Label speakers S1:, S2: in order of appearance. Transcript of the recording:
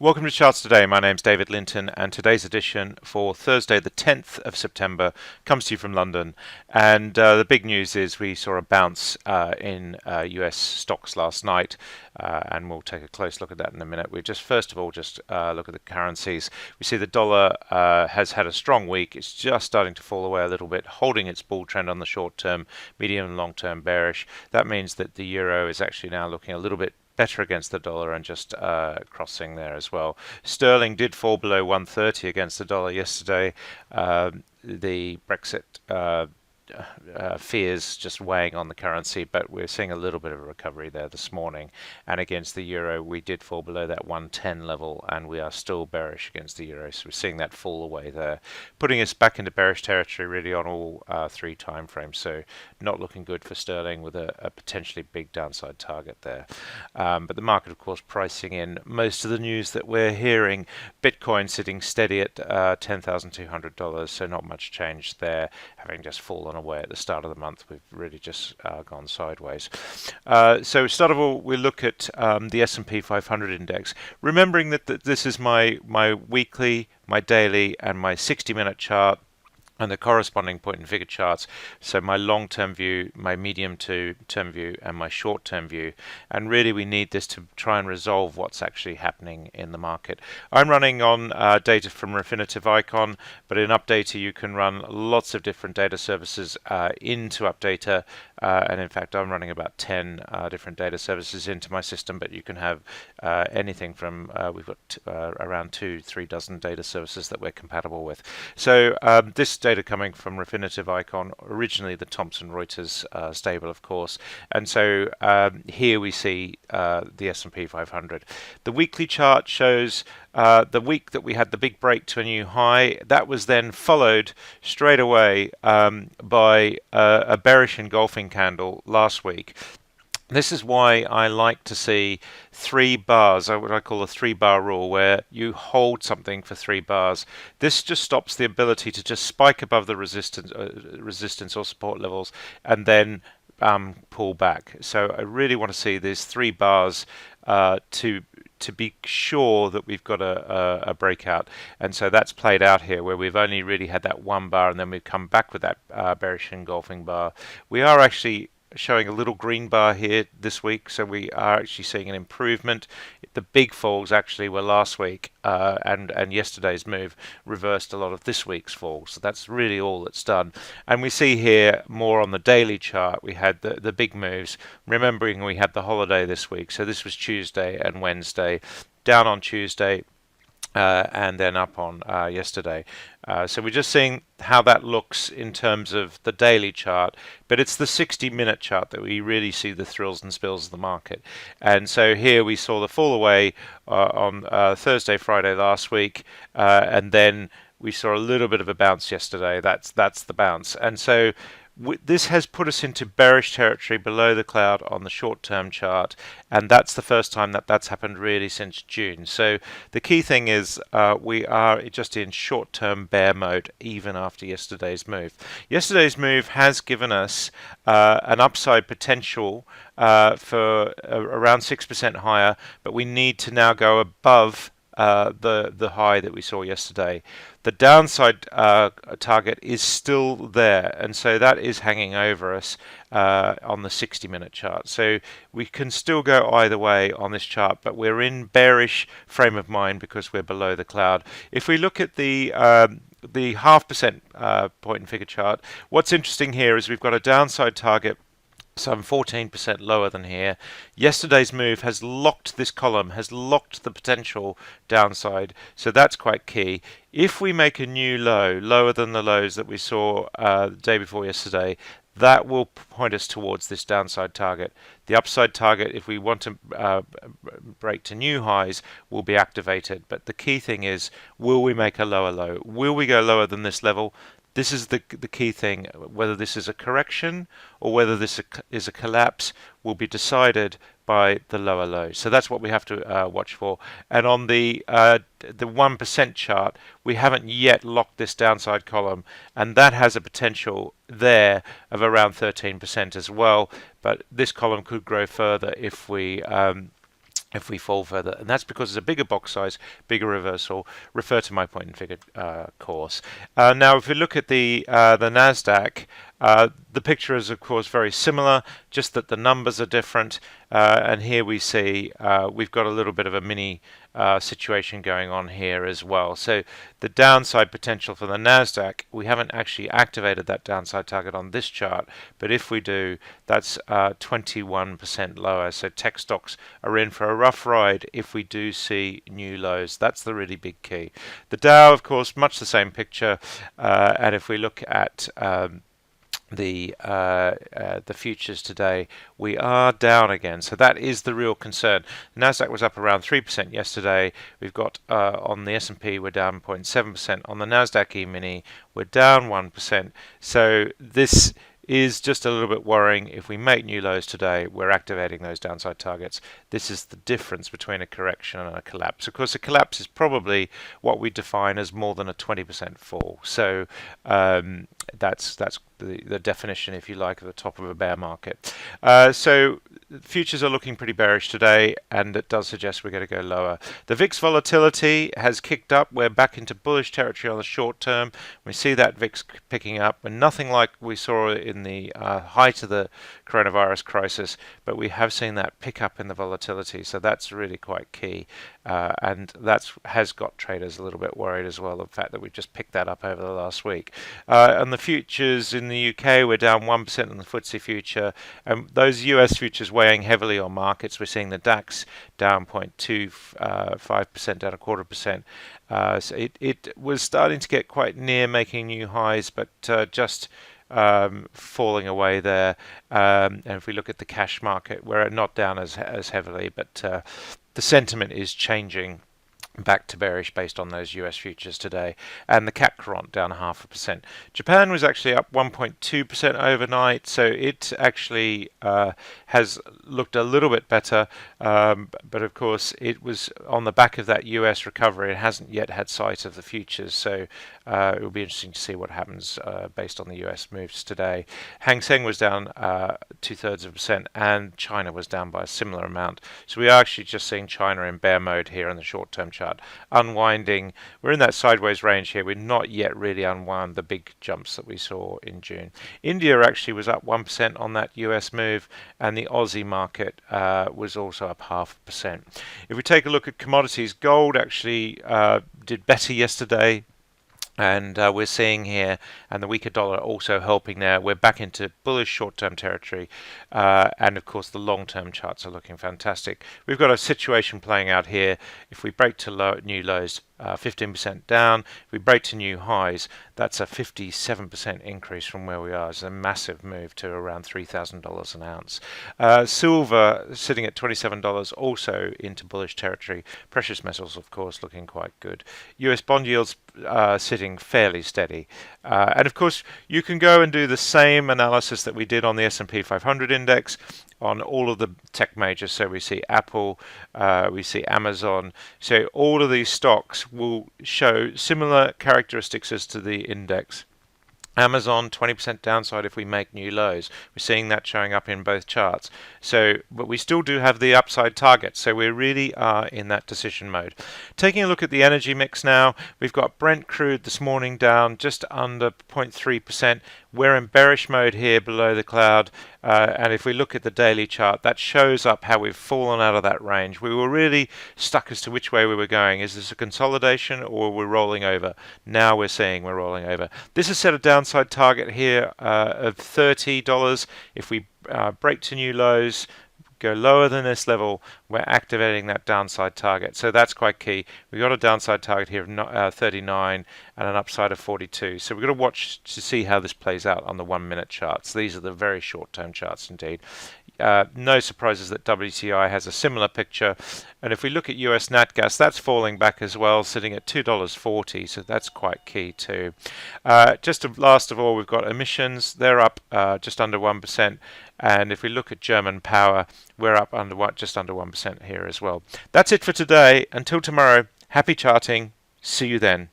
S1: Welcome to Charts Today. My name's David Linton, and today's edition for Thursday, the 10th of September, comes to you from London. And the big news is we saw a bounce in US stocks last night, and we'll take a close look at that in a minute. We just first of all just look at the currencies. We see the dollar has had a strong week. It's just starting to fall away a little bit, holding its bull trend on the short term, medium and long term bearish. That means that the euro is actually now looking a little bit better against the dollar and just crossing there as well. Sterling did fall below 130 against the dollar yesterday. The Brexit fears just weighing on the currency, but we're seeing a little bit of a recovery there this morning. And against the euro, we did fall below that 110 level, and we are still bearish against the euro. So we're seeing that fall away there, putting us back into bearish territory really on all three time frames. So not looking good for sterling, with a potentially big downside target there. But the market, of course, pricing in most of the news that we're hearing. Bitcoin sitting steady at $10,200, so not much change there, having just fallen away at the start of the month. We've really just gone sideways. So start of all, we look at the S&P 500 index, remembering that this is my weekly, my daily, and my 60-minute chart, and the corresponding point and figure charts. So my long-term view, my medium-term view, and my short-term view. And really we need this to try and resolve what's actually happening in the market. I'm running on data from Refinitiv Icon, but in Updata you can run lots of different data services into Updata. And in fact, I'm running about 10 different data services into my system, but you can have anything from, we've got around 2-3 dozen data services that we're compatible with. So this data coming from Refinitiv Icon, originally the Thomson Reuters stable, of course. And so here we see the S&P 500. The weekly chart shows the week that we had the big break to a new high. That was then followed straight away by a bearish engulfing candle last week. This is why I like to see 3 bars, what I call a 3-bar rule, where you hold something for 3 bars. This just stops the ability to just spike above the resistance or support levels and then pull back. So I really want to see these 3 bars to be sure that we've got a breakout. And so that's played out here, where we've only really had that 1 bar, and then we've come back with that bearish engulfing bar. We are actually showing a little green bar here this week, so we are actually seeing an improvement. The big falls actually were last week, and yesterday's move reversed a lot of this week's falls. So that's really all that's done. And we see here more on the daily chart, we had the big moves, remembering we had the holiday this week. So this was Tuesday and Wednesday, down on Tuesday, and then up on yesterday. So we're just seeing how that looks in terms of the daily chart, but it's the 60-minute chart that we really see the thrills and spills of the market. And so here we saw the fall away on Thursday, Friday last week, and then we saw a little bit of a bounce yesterday. That's the bounce. And so this has put us into bearish territory below the cloud on the short-term chart, and that's the first time that's happened really since June. So the key thing is we are just in short-term bear mode even after yesterday's move. Yesterday's move has given us an upside potential for around 6% higher, but we need to now go above the high that we saw yesterday. The downside target is still there, and so that is hanging over us on the 60-minute chart. So we can still go either way on this chart, but we're in bearish frame of mind because we're below the cloud. If we look at the 0.5% point and figure chart, what's interesting here is we've got a downside target some 14% lower than here. Yesterday's move has locked this column, has locked the potential downside, so that's quite key. If we make a new low, lower than the lows that we saw the day before yesterday, that will point us towards this downside target. The upside target, if we want to break to new highs, will be activated. But the key thing is, will we make a lower low? Will we go lower than this level? This is the key thing. Whether this is a correction or whether this is a collapse will be decided by the lower low. So that's what we have to watch for. And on the 1% chart, we haven't yet locked this downside column, and that has a potential there of around 13% as well. But this column could grow further if we if we fall further, and that's because it's a bigger box size, bigger reversal. Refer to my point and figure course. Now, if we look at the Nasdaq, the picture is of course very similar, just that the numbers are different. And here we see we've got a little bit of a mini situation going on here as well. So the downside potential for the Nasdaq, we haven't actually activated that downside target on this chart, but if we do, that's 21% lower. So tech stocks are in for a rough ride if we do see new lows. That's the really big key. The Dow, of course, much the same picture. And if we look at the futures today, we are down again, so that is the real concern. The Nasdaq was up around 3% yesterday. We've got on the S&P we're down 0.7%. On the Nasdaq E-mini we're down 1%. So this is just a little bit worrying. If we make new lows today, we're activating those downside targets. This is the difference between a correction and a collapse. Of course, a collapse is probably what we define as more than a 20% fall. So that's the definition, if you like, at the top of a bear market. So futures are looking pretty bearish today, and it does suggest we're going to go lower. The VIX volatility has kicked up. We're back into bullish territory on the short term. We see that VIX picking up, and nothing like we saw in the height of the coronavirus crisis, but we have seen that pick up in the volatility, so that's really quite key. And that has got traders a little bit worried as well, the fact that we've just picked that up over the last week. And the futures in the UK, we're down 1% on the FTSE future, and those US futures weighing heavily on markets. We're seeing the DAX down 0.25%, down 0.25%. So it was starting to get quite near making new highs, but just falling away there. And if we look at the cash market, we're not down as heavily, but the sentiment is changing back to bearish based on those US futures today, and the CAC Current down 0.5%. Japan was actually up 1.2% overnight, so it actually has looked a little bit better, but of course it was on the back of that US recovery. It hasn't yet had sight of the futures, so it will be interesting to see what happens based on the US moves today. Hang Seng was down 0.2%, and China was down by a similar amount. So we are actually just seeing China in bear mode here in the short-term chart. Unwinding, we're in that sideways range here. We're not yet really unwound the big jumps that we saw in June. India actually was up 1% on that US move, and the Aussie market was also up 0.5%. If we take a look at commodities, gold actually did better yesterday, and we're seeing here, and the weaker dollar also helping there. We're back into bullish short-term territory, and of course the long-term charts are looking fantastic. We've got a situation playing out here. If we break to new lows, 15% down. If we break to new highs, that's a 57% increase from where we are. It's a massive move to around $3,000 an ounce. Silver sitting at $27, also into bullish territory. Precious metals, of course, looking quite good. US bond yields sitting fairly steady. And of course, you can go and do the same analysis that we did on the S&P 500 index on all of the tech majors. So we see Apple, we see Amazon. So all of these stocks will show similar characteristics as to the index. Amazon 20% downside if we make new lows. We're seeing that showing up in both charts. So, but we still do have the upside target. So we really are in that decision mode. Taking a look at the energy mix now, we've got Brent crude this morning down just under 0.3%. We're in bearish mode here below the cloud. And if we look at the daily chart, that shows up how we've fallen out of that range. We were really stuck as to which way we were going. Is this a consolidation or we're rolling over? Now we're seeing we're rolling over. This is set a downside target here of $30. If we break to new lows, go lower than this level, we're activating that downside target. So that's quite key. We've got a downside target here of 39 and an upside of 42. So we've got to watch to see how this plays out on the 1 minute charts. These are the very short term charts indeed. No surprises that WTI has a similar picture. And if we look at US nat gas, that's falling back as well, sitting at $2.40. So that's quite key too. Just last of all, we've got emissions. They're up just under 1%. And if we look at German power, we're up just under 1% here as well. That's it for today. Until tomorrow, happy charting. See you then.